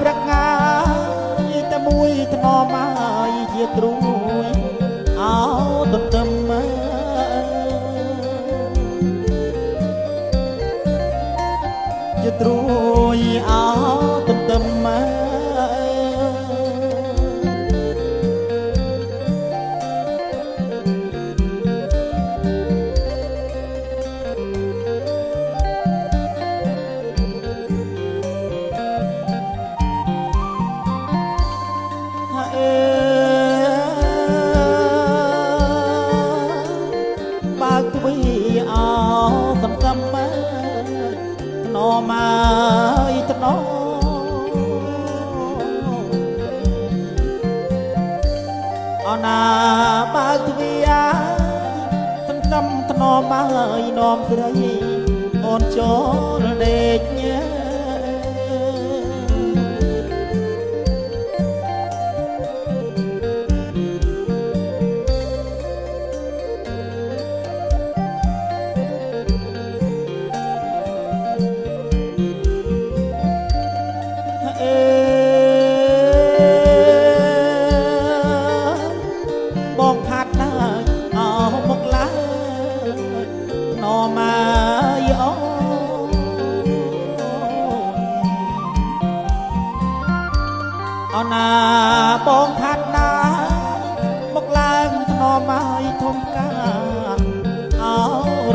ប្រាក់ងាយតែមួយថ្នមហើយជាត្រួយអោទន្ទឹមជាត្រួយអោទន្ទឹមបើកទ្វីអោសន្សំថ្នមហើយថ្នមអណាបើកទ្វីសន្សំថ្នមហើយនាំស្រីអូនចូលដេកញ៉ាបងផាត់ណាអោមកឡាថ្នមហើយអូអណាបងផាត់ណាមកឡើងថ្នមហើយធំកាអោ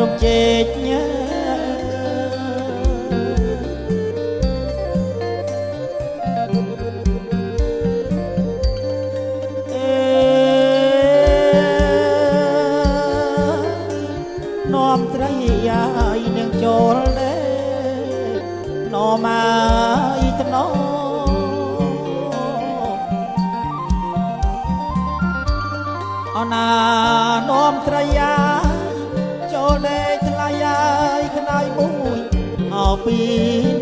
រំជែកញ៉ានាំស្រីយាយនឹងចូលទេថ្នមហើយថ្នមអណានាំស្រីយាយចូលទេថ្លៃយាយខ្នើយមួយអោពី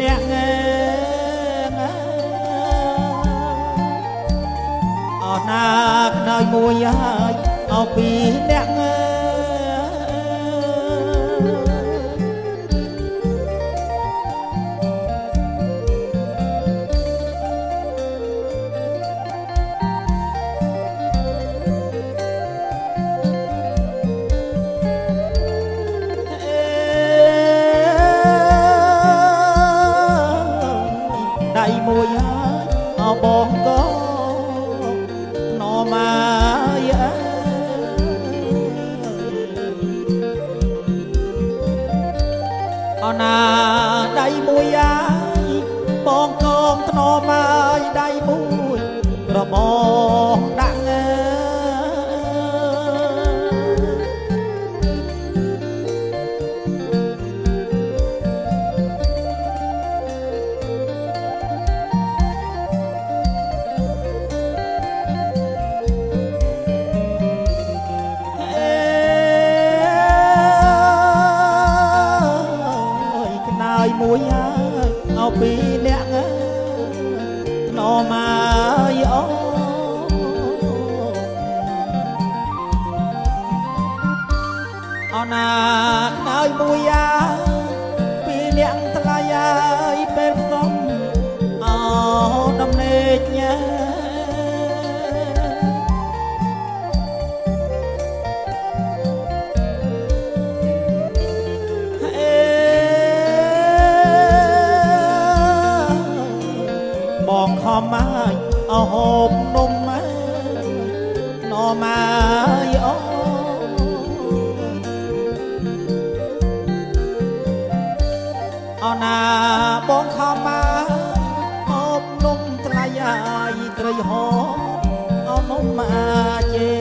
អ្នកងែអណាខ្នើយមួយយាយអោពីអ្នកងែដៃមួយហើយអោបងក៏ថ្នមហើយអណាដៃមួយហើយបងកងថ្នមហើយដៃមួយរបងដាក់មួយហើយអោពីអ្នកថ្នមហើយអូអណាខ្នើយមួយហើយពីអ្នកថ្លៃហើយពេលផ្សំអោដំណេកញ៉ាបងខំហើយអោហូបនំណមហើយអូអណាបងខំហើយហូបនំថ្លៃហើយក្រៃហោអោនំមកជេ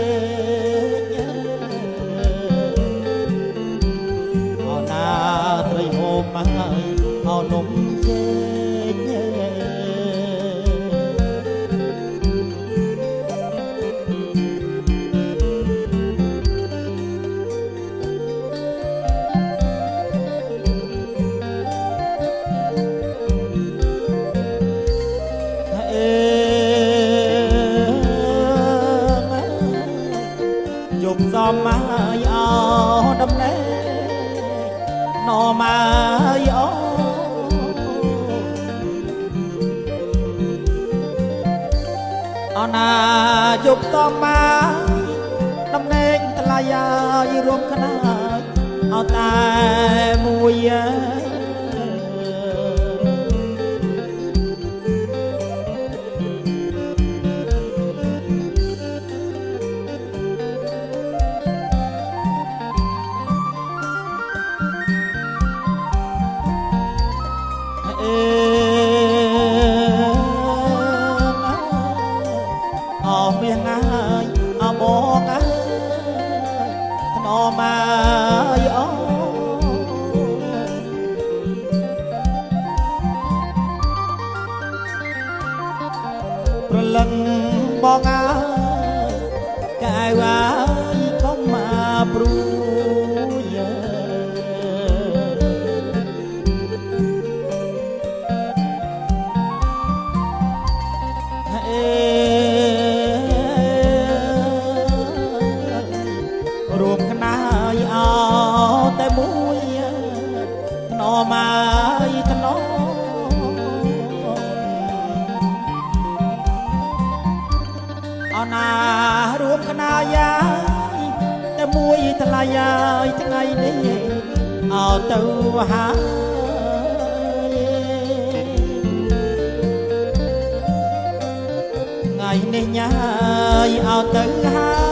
អណាក្រៃហូបហើយអោនំជេសំហើយអោដំណេកណមកហើយអូ យប់តមកដំណេកថ្លៃឲ្យរួមខ្នើយអត់តែមួយមាសងាយអបងអើយថ្នមអើយអូប្រលឹងបងអើយកែវអើយកុំមកព្រួយរួមខ្នើយអោតែមួយថ្នមអើយថ្នមអណារួមខ្នើយតែមួយថ្លៃហើយថ្ងៃនេះអោទៅហើយថ្ងៃនេះញ៉ាយអោទៅហើយ